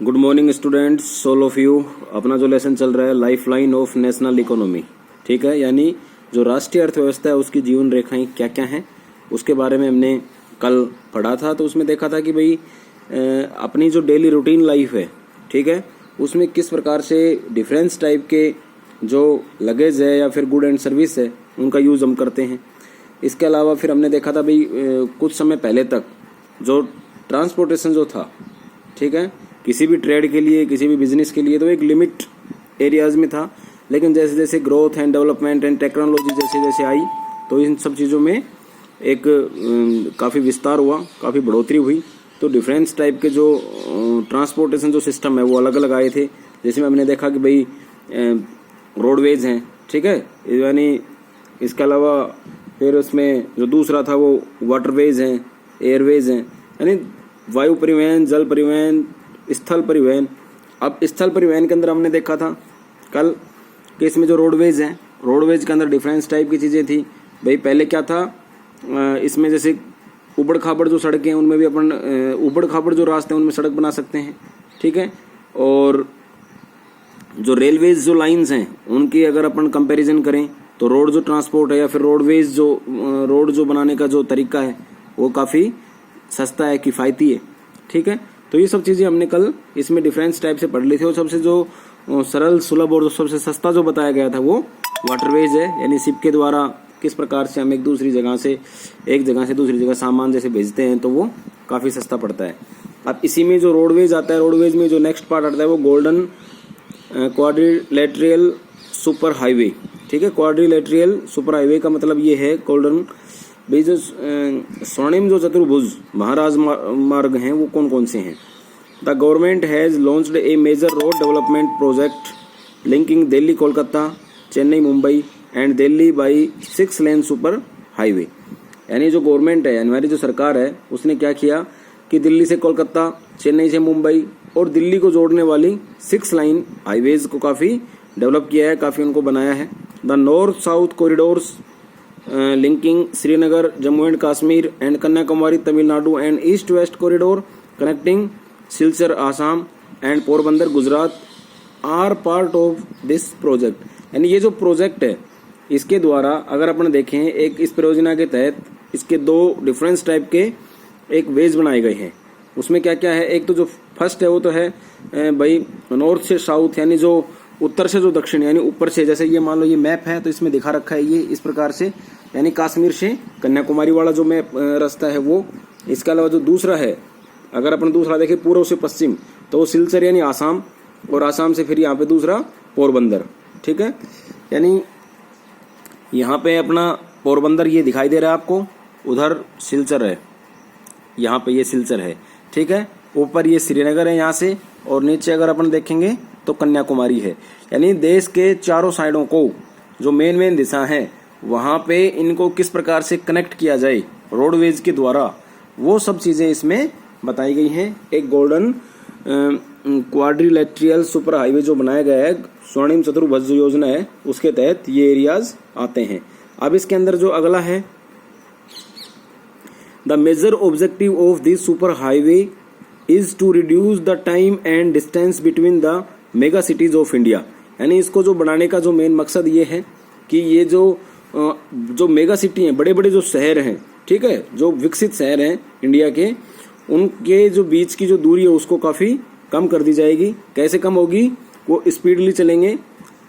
Good morning students, all of you. अपना जो lesson चल रहा है life line of national economy, ठीक है, यानी जो राष्ट्रीय अर्थव्यवस्था है उसकी जीवन रेखाएं क्या क्या हैं उसके बारे में हमने कल पढ़ा था। तो उसमें देखा था कि भाई अपनी जो डेली रूटीन लाइफ है, ठीक है, उसमें किस प्रकार से डिफरेंस टाइप के जो लगेज है या फिर गुड एंड सर्विस है उनका यूज़ हम करते हैं। इसके अलावा फिर हमने देखा था भाई कुछ समय पहले तक जो ट्रांसपोर्टेशन जो था, ठीक है, किसी भी ट्रेड के लिए, किसी भी बिजनेस के लिए तो एक लिमिट एरियाज में था, लेकिन जैसे जैसे growth and development and technology जैसे जैसे आई तो इन सब चीज़ों में एक काफ़ी विस्तार हुआ, काफ़ी बढ़ोतरी हुई। तो डिफरेंस टाइप के जो ट्रांसपोर्टेशन जो सिस्टम है वो अलग अलग आए थे। जैसे में हमने देखा कि भाई रोडवेज हैं, ठीक है, यानी इसके अलावा फिर उसमें जो दूसरा था वो वाटरवेज हैं, एयरवेज हैं, यानी वायु परिवहन, जल परिवहन, स्थल परिवहन। अब स्थल परिवहन के अंदर हमने देखा था कल कि इसमें जो रोडवेज हैं, रोडवेज के अंदर डिफरेंस टाइप की चीज़ें थी। भाई पहले क्या था, इसमें जैसे उबड़ खाबड़ जो सड़कें हैं उनमें भी अपन उबड़ खाबड़ जो रास्ते हैं उनमें सड़क बना सकते हैं, ठीक है। और जो रेलवेज जो लाइंस हैं उनकी अगर अपन कंपैरिजन करें तो रोड जो ट्रांसपोर्ट है या फिर रोडवेज जो रोड जो बनाने का जो तरीका है वो काफ़ी सस्ता है, किफ़ायती है, ठीक है। तो ये सब चीज़ें हमने कल इसमें डिफरेंस टाइप से पढ़ ली थी। और सबसे जो सरल, सुलभ और सबसे सस्ता जो बताया गया था वो वाटरवेज है, यानी शिप के द्वारा किस प्रकार से हम एक जगह से दूसरी जगह सामान जैसे भेजते हैं तो वो काफ़ी सस्ता पड़ता है। अब इसी में जो रोडवेज आता है, रोडवेज में जो नेक्स्ट पार्ट आता है वो गोल्डन क्वाड्रिलेटरल सुपर हाईवे, ठीक है। क्वाड्रिलेटरल सुपर हाईवे का मतलब ये है गोल्डन भाई जो स्वर्णिम जो चतुर्भुज महाराज मार्ग हैं वो कौन कौन से हैं। The government has launched a major road development project linking Delhi Kolkata, Chennai Mumbai and Delhi by 6 lane super highway. यानी जो गवर्नमेंट है, यानी हमारी जो सरकार है, उसने क्या किया कि दिल्ली से कोलकाता, चेन्नई से मुंबई और दिल्ली को जोड़ने वाली 6 लाइन हाईवेज को काफ़ी डेवलप किया है, काफ़ी उनको बनाया है। The north south corridors linking Srinagar, Jammu and Kashmir and Kanyakumari Tamil Nadu and east west corridor connecting Silchar Assam and Porbandar Gujarat are part of this project. यानी ये जो प्रोजेक्ट है इसके द्वारा अगर अपन देखें, एक इस परियोजना के तहत इसके 2 डिफरेंस टाइप के एक वेज बनाए गए हैं। उसमें क्या क्या है, एक तो जो फर्स्ट है वो तो है भाई नॉर्थ से साउथ, यानी जो उत्तर से जो दक्षिण, यानी ऊपर से, जैसे ये मान लो ये मैप है तो इसमें दिखा रखा है ये इस प्रकार से, यानी कश्मीर से कन्याकुमारी वाला जो मैप रास्ता है वो। इसके अलावा जो दूसरा है, अगर अपन दूसरा देखें पूर्व से पश्चिम तो वो सिलचर यानी आसाम, और आसाम से फिर यहाँ पे दूसरा पोरबंदर, ठीक है। यानी यहाँ पे अपना पोरबंदर ये दिखाई दे रहा है आपको, उधर सिलचर है, यहाँ पे ये सिलचर है, ठीक है। ऊपर ये श्रीनगर है यहाँ से, और नीचे अगर अपन देखेंगे तो कन्याकुमारी है। यानी देश के चारों साइडों को जो मेन दिशा है वहाँ पे इनको किस प्रकार से कनेक्ट किया जाए रोडवेज के द्वारा, वो सब चीज़ें इसमें बताई गई हैं। एक गोल्डन क्वाड्रिलेटरल सुपर हाईवे जो बनाया गया है, स्वर्णिम चतुर्भुज जो योजना है उसके तहत ये एरियाज आते हैं। अब इसके अंदर जो अगला है, the major objective of this super highway is to reduce the time and distance between the mega cities of India. यानी इसको जो बनाने का जो मेन मकसद ये है कि ये जो मेगा सिटी हैं, बड़े बड़े जो शहर हैं, ठीक है, जो विकसित शहर हैं इंडिया के, उनके जो बीच की जो दूरी है उसको काफ़ी कम कर दी जाएगी। कैसे कम होगी, वो स्पीडली चलेंगे।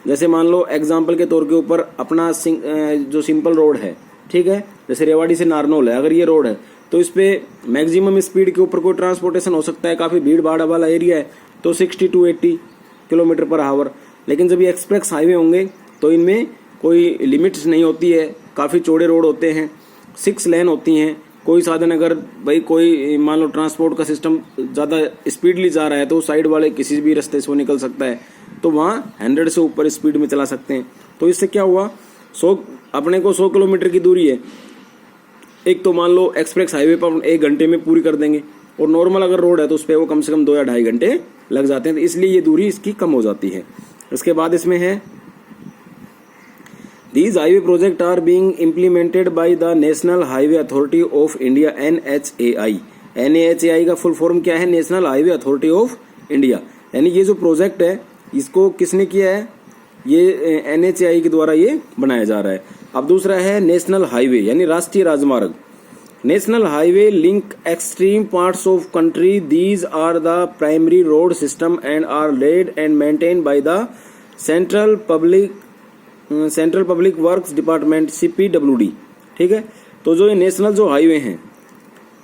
जैसे मान लो एग्जाम्पल के तौर के ऊपर अपना जो सिंपल रोड है, ठीक है, जैसे रेवाड़ी से नारनौल है, अगर ये रोड है तो इस पे मैक्सिमम स्पीड के ऊपर कोई ट्रांसपोर्टेशन हो सकता है, काफ़ी भीड़ भाड़ वाला एरिया है तो 60 to 80 किलोमीटर पर आवर। लेकिन जब ये एक्सप्रेस हाईवे होंगे तो इनमें कोई लिमिट्स नहीं होती है, काफ़ी चौड़े रोड होते हैं, 6 लेन होती हैं। कोई साधन अगर भाई कोई मान लो ट्रांसपोर्ट का सिस्टम ज़्यादा स्पीडली जा रहा है तो साइड वाले किसी भी रास्ते से वो निकल सकता है, तो वहाँ 100 से ऊपर स्पीड में चला सकते हैं। तो इससे क्या हुआ, अपने को 100 किलोमीटर की दूरी है, एक तो मान लो एक्सप्रेस हाईवे पर 1 घंटे में पूरी कर देंगे, और नॉर्मल अगर रोड है तो उस पर वो कम से कम 2 या 2.5 घंटे लग जाते हैं, तो इसलिए ये दूरी इसकी कम हो जाती है। इसके बाद इसमें है These highway projects are being implemented by the National Highway Authority of India NHAI। NHAI का फुल फॉर्म क्या है? National highway authority of India. यानी ये जो प्रोजेक्ट है इसको किसने किया है, ये NHAI के द्वारा ये बनाया जा रहा है। अब दूसरा है नेशनल हाईवे यानी राष्ट्रीय राजमार्ग। National highway link extreme parts of country, these are the primary road system and are laid and maintain by the central public works department CPWD। ठीक है, तो जो ये नेशनल जो हाईवे हैं,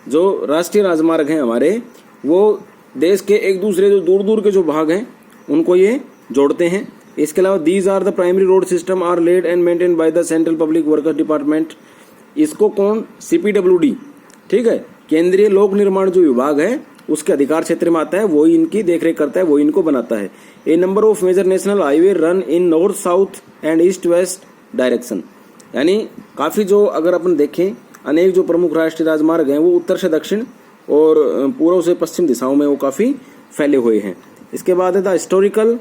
जो राष्ट्रीय राजमार्ग हैं हमारे, वो देश के एक दूसरे जो दूर दूर के जो भाग हैं उनको ये जोड़ते हैं। इसके अलावा these are the primary road system are laid and maintain by the central public workers department. इसको कौन, CPWD, ठीक है, केंद्रीय लोक निर्माण जो विभाग है उसके अधिकार क्षेत्र में आता है, वो इनकी देखरेख करता है, वो इनको बनाता है। A number of major national highway run in north south and east west direction. यानी काफी जो अगर अपन देखें अनेक जो प्रमुख राष्ट्रीय राजमार्ग हैं वो उत्तर से दक्षिण और पूर्व से पश्चिम दिशाओं में वो काफी फैले हुए हैं। इसके बाद है द हिस्टोरिकल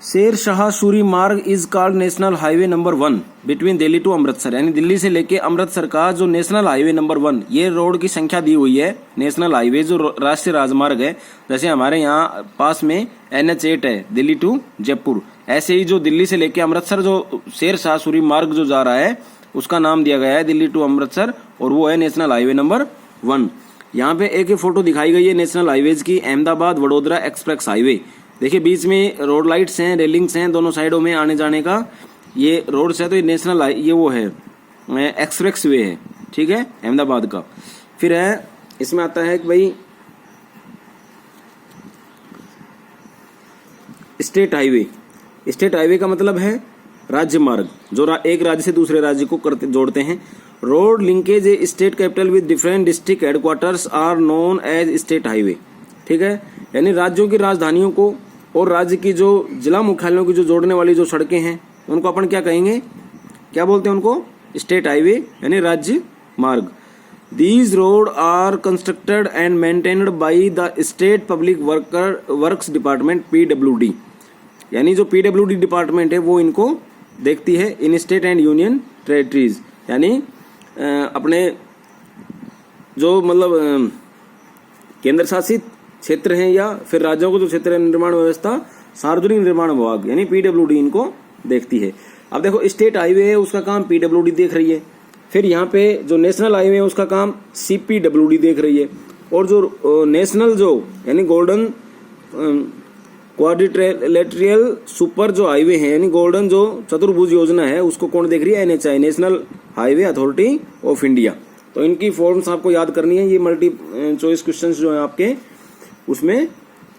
शेर Shah Suri Marg is called national highway number 1 between Delhi to Amritsar. यानी दिल्ली से लेके अमृतसर का जो नेशनल हाईवे नंबर 1, ये रोड की संख्या दी हुई है। नेशनल हाईवे जो राष्ट्रीय राजमार्ग है, जैसे हमारे यहाँ पास में NH8 है दिल्ली टू जयपुर, ऐसे ही जो दिल्ली से लेके अमृतसर जो शेर शाह सूरी मार्ग जो जा रहा है उसका नाम दिया गया है दिल्ली टू अमृतसर, और वो है नेशनल हाईवे नंबर 1। यहाँ पे एक फोटो दिखाई गई है नेशनल हाईवेज की, अहमदाबाद वडोदरा एक्सप्रेस हाईवे। देखिए बीच में रोड लाइट्स हैं, रेलिंग्स हैं दोनों साइडों में आने जाने का, ये रोड्स है। तो ये नेशनल ये वो है एक्सप्रेस वे है, ठीक है, अहमदाबाद का। फिर है इसमें आता है कि भाई स्टेट हाईवे। स्टेट हाईवे का मतलब है राज्य मार्ग, जो एक राज्य से दूसरे राज्य को जोड़ते हैं। Road linkage a state capital with different district headquarters are known as state highway. ठीक है, यानी राज्यों की राजधानियों को और राज्य की जो जिला मुख्यालयों की जो जोड़ने वाली जो सड़कें हैं उनको अपन क्या कहेंगे, क्या बोलते हैं उनको, स्टेट हाईवे यानी राज्य मार्ग। These road are constructed and maintained by the state public works department PWD। यानी जो PWD डिपार्टमेंट है वो इनको देखती है इन स्टेट एंड यूनियन टेरिटरीज। यानी अपने जो मतलब केंद्र शासित क्षेत्र हैं या फिर राज्यों को जो क्षेत्र निर्माण व्यवस्था सार्वजनिक निर्माण विभाग यानी PWD इनको देखती है। अब देखो स्टेट हाईवे है उसका काम PWD देख रही है, फिर यहाँ पे जो नेशनल हाईवे है उसका काम CPWD देख रही है, और जो नेशनल जो यानी गोल्डन क्वाड्रिलेटरल सुपर जो हाईवे है यानी गोल्डन जो चतुर्भुज योजना है उसको कौन देख रही है, NHAI national highway authority of India. तो इनकी फॉर्म्स आपको याद करनी है, ये मल्टी चॉइस क्वेश्चंस जो है आपके उसमें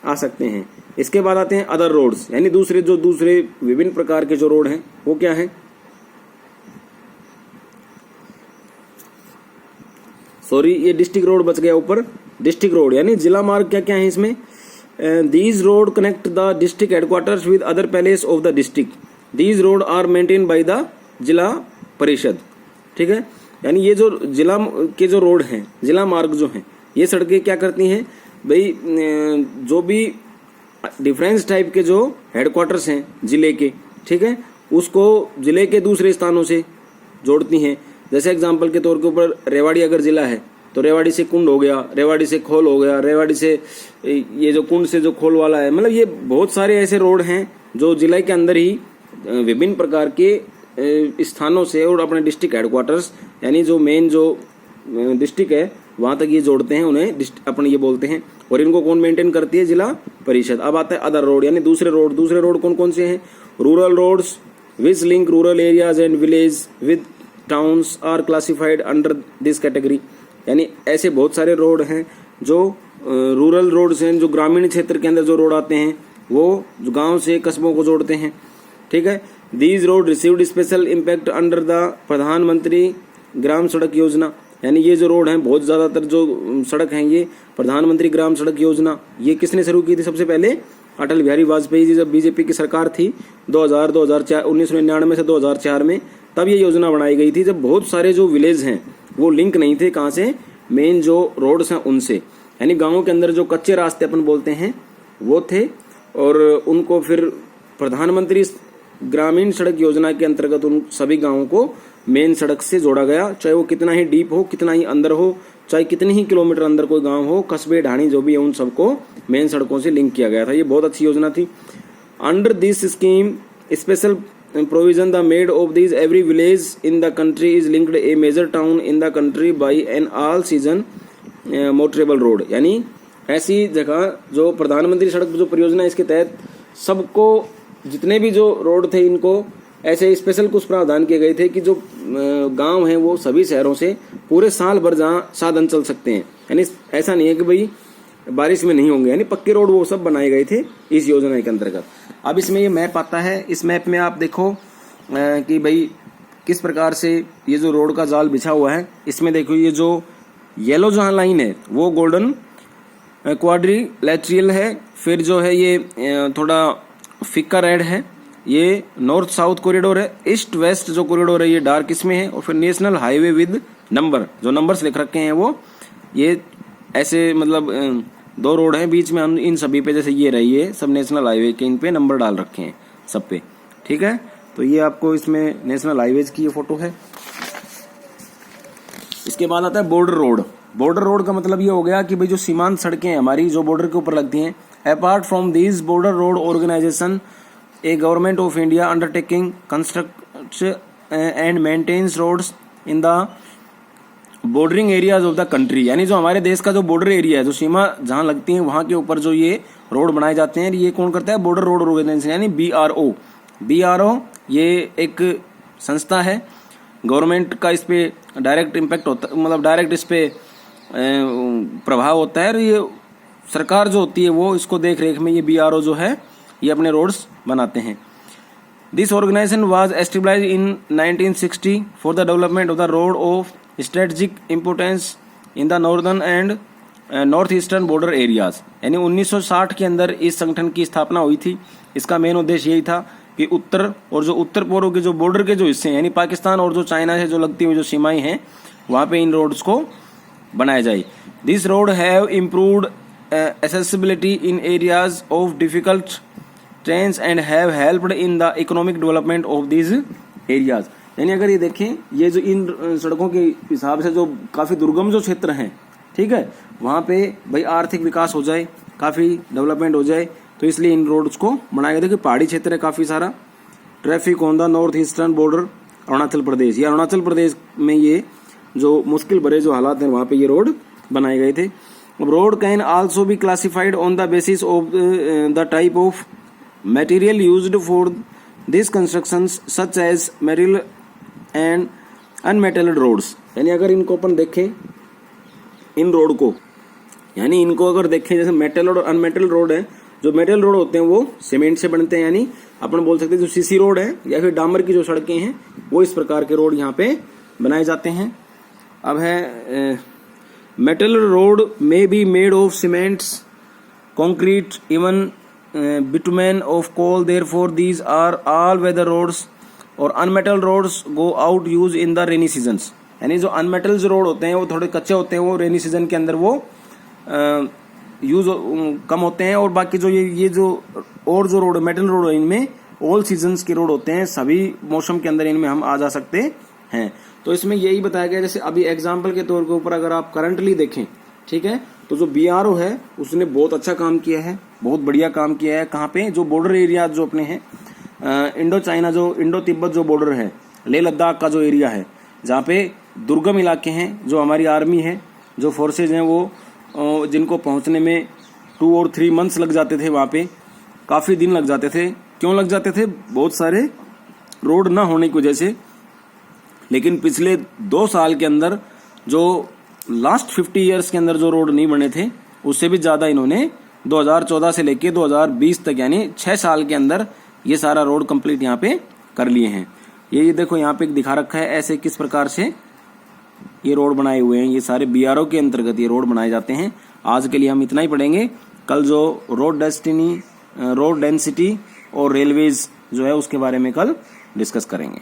आ सकते हैं। इसके बाद आते हैं अदर रोड्स, यानी दूसरे विभिन्न प्रकार के जो रोड हैं वो क्या है, सॉरी ये डिस्ट्रिक्ट रोड बच गया ऊपर, डिस्ट्रिक्ट रोड यानी जिला मार्ग क्या क्या है इसमें। These road connect the district headquarters with other places of the district. These road are maintain by the Zila Parishad. ठीक है, यानी ये जो जिला के जो रोड हैं, जिला मार्ग जो हैं, ये सड़कें क्या करती हैं भाई, जो भी डिफरेंस टाइप के जो हेडक्वार्टर्स हैं जिले के, ठीक है, उसको जिले के दूसरे स्थानों से जोड़ती हैं। जैसे एग्जांपल के तौर के ऊपर रेवाड़ी अगर जिला है तो रेवाड़ी से कुंड हो गया, रेवाड़ी से खोल हो गया, रेवाड़ी से ये जो कुंड से जो खोल वाला है, मतलब ये बहुत सारे ऐसे रोड हैं जो जिले के अंदर ही विभिन्न प्रकार के स्थानों से और अपने डिस्ट्रिक्ट हेडक्वार्टर्स यानी जो मेन जो डिस्ट्रिक्ट है वहां तक ये जोड़ते हैं, उन्हें अपन ये बोलते हैं, और इनको कौन मेंटेन करती है, जिला परिषद। अब आता है अदर रोड यानी दूसरे रोड कौन कौन से हैं, rural roads which link rural areas and village with towns are classified under this category. यानी ऐसे बहुत सारे रोड हैं जो रूरल रोड्स हैं, जो ग्रामीण क्षेत्र के अंदर जो रोड आते हैं वो जो गांव से कस्बों को जोड़ते हैं। ठीक है, these road received special impact under the प्रधानमंत्री ग्राम सड़क योजना। यानी ये जो रोड हैं बहुत ज्यादातर जो सड़क हैं ये प्रधानमंत्री ग्राम सड़क योजना, ये किसने शुरू की थी सबसे पहले, अटल बिहारी वाजपेयी जी, जब बीजेपी की सरकार थी 2004 1999 से 2004 में, तब ये योजना बनाई गई थी, जब बहुत सारे जो विलेज हैं वो लिंक नहीं थे कहाँ से, मेन जो रोड्स हैं उनसे, यानी गाँवों के अंदर जो कच्चे रास्ते अपन बोलते हैं वो थे, और उनको फिर प्रधानमंत्री ग्रामीण सड़क योजना के अंतर्गत उन सभी गाँवों को मेन सड़क से जोड़ा गया, चाहे वो कितना ही डीप हो, कितना ही अंदर हो, चाहे कितने ही किलोमीटर अंदर कोई गांव हो, कस्बे ढाणी जो भी है, उन सबको मेन सड़कों से लिंक किया गया था। ये बहुत अच्छी योजना थी। Under this scheme special provision the made of these every village in the country is linked a major town in the country by an all season motorable road। यानी ऐसी जगह जो प्रधानमंत्री सड़क जो परियोजना, इसके तहत सबको जितने भी जो रोड थे इनको ऐसे स्पेशल कुछ प्रावधान किए गए थे कि जो गांव हैं वो सभी शहरों से पूरे साल भर जहां साधन चल सकते हैं। यानी ऐसा नहीं है कि भाई बारिश में नहीं होंगे, यानी पक्के रोड वो सब बनाए गए थे इस योजना के अंतर्गत। अब इसमें ये मैप आता है, इस मैप में आप देखो कि भाई किस प्रकार से ये जो रोड का जाल बिछा हुआ है। इसमें देखो ये जो येलो जहाँ लाइन है वो गोल्डन क्वाड्रिलेटरल है, फिर जो है ये थोड़ा फिक्का रेड है, ये नॉर्थ साउथ कॉरिडोर है, ईस्ट वेस्ट जो कॉरिडोर है ये डार्क इसमें है, और फिर नेशनल हाईवे विद नंबर, जो नंबर्स लिख रखे हैं वो ये ऐसे मतलब दो रोड हैं बीच में, हम इन सभी पे जैसे ये रही है सब नेशनल हाईवे के, इन पे नंबर डाल रखे हैं सब पे, ठीक है। तो ये आपको इसमें नेशनल हाईवेज की ये फोटो है। इसके बाद आता है बॉर्डर रोड। बॉर्डर रोड का मतलब ये हो गया कि भाई जो सीमांत सड़कें हैं हमारी जो बॉर्डर के ऊपर लगती हैं, apart from these border road organisation a government of India undertaking construct and maintains roads in the bordering areas of the country. यानी जो हमारे देश का जो बॉर्डर एरिया है, जो सीमा जहां लगती है वहां के ऊपर जो ये रोड बनाए जाते हैं, ये कौन करता है? बॉर्डर रोड ऑर्गेनाइजेशन यानी BRO। BRO ये एक संस्था है, गवर्नमेंट का इस पे डायरेक्ट इम्पैक्ट होता है, मतलब डायरेक्ट इस पे प्रभाव होता है, और ये सरकार जो होती है वो इसको देख रेख में ये BRO जो है ये अपने रोड्स बनाते हैं। This organisation was established in 1960 for the development of the road of strategic importance in the northern and north eastern border areas. यानी 1960 के अंदर इस संगठन की स्थापना हुई थी। इसका मेन उद्देश्य यही था कि उत्तर और जो उत्तर पूर्व के जो बॉर्डर के जो हिस्से हैं, यानी पाकिस्तान और जो चाइना से जो लगती हुई जो सीमाएं हैं, वहां पे इन रोड्स को बनाया जाए। This road have improved accessibility in areas of difficult trains and have helped in the economic development of these areas। यानी अगर ये देखें, ये जो इन सड़कों के हिसाब से जो काफ़ी दुर्गम जो क्षेत्र हैं, ठीक है, वहाँ पे भाई आर्थिक विकास हो जाए, काफ़ी डेवलपमेंट हो जाए, तो इसलिए इन रोड्स को बनाया गया। देखिए पहाड़ी क्षेत्र है काफ़ी सारा। Traffic on the north eastern border Arunachal Pradesh, या अरुणाचल प्रदेश में ये जो मुश्किल भरे जो हालात हैं वहाँ पे ये रोड बनाए गए थे। Road can also be classified on the basis of the type of material used for this constructions such as metal and unmetalled roads. यानी अगर इनको अपन देखें इन रोड को, यानी इनको अगर देखें जैसे मेटल और अनमेटल रोड है, जो मेटल रोड होते हैं वो सीमेंट से बनते हैं, यानी अपन बोल सकते हैं जो सीसी रोड है या फिर डामर की जो सड़कें हैं वो इस प्रकार के रोड यहाँ पे बनाए जाते हैं। अब है metal road may be made of cements, concrete, even bitumen of coal, therefore these are all weather roads. और unmetal roads go out use in the rainy seasons. यानी जो अनमेटल जो रोड होते हैं वो थोड़े कच्चे होते हैं, वो रेनी सीजन के अंदर वो यूज कम होते हैं, और बाकी जो ये जो और जो रोड मेटल रोड है इनमें ऑल सीजन्स के रोड होते हैं, सभी मौसम के अंदर इनमें हम आ जा सकते हैं। तो इसमें यही बताया गया, जैसे अभी एग्जाम्पल के तौर के ऊपर अगर आप करंटली देखें, ठीक है, तो जो BRO है उसने बहुत अच्छा काम किया है, बहुत बढ़िया काम किया है। कहाँ पे? जो बॉर्डर एरिया जो अपने हैं, इंडो चाइना जो इंडो तिब्बत जो बॉर्डर है, लेह लद्दाख का जो एरिया है, जहाँ पे दुर्गम इलाके हैं, जो हमारी आर्मी है, जो फोर्सेज हैं, वो जिनको पहुंचने में 2 और 3 मंथ्स लग जाते थे, वहाँ पे काफ़ी दिन लग जाते थे। क्यों लग जाते थे? बहुत सारे रोड ना होने की वजह से। लेकिन पिछले 2 साल के अंदर, जो लास्ट 50 ईयर्स के अंदर जो रोड नहीं बने थे, उससे भी ज़्यादा इन्होंने 2014 से लेके 2020 तक, यानी 6 साल के अंदर ये सारा रोड कंप्लीट यहाँ पे कर लिए हैं। ये देखो यहाँ पे दिखा रखा है ऐसे किस प्रकार से ये रोड बनाए हुए हैं। ये सारे BRO के अंतर्गत ये रोड बनाए जाते हैं। आज के लिए हम इतना ही पढ़ेंगे। कल जो रोड डेंसिटी और रेलवेज जो है उसके बारे में कल डिस्कस करेंगे।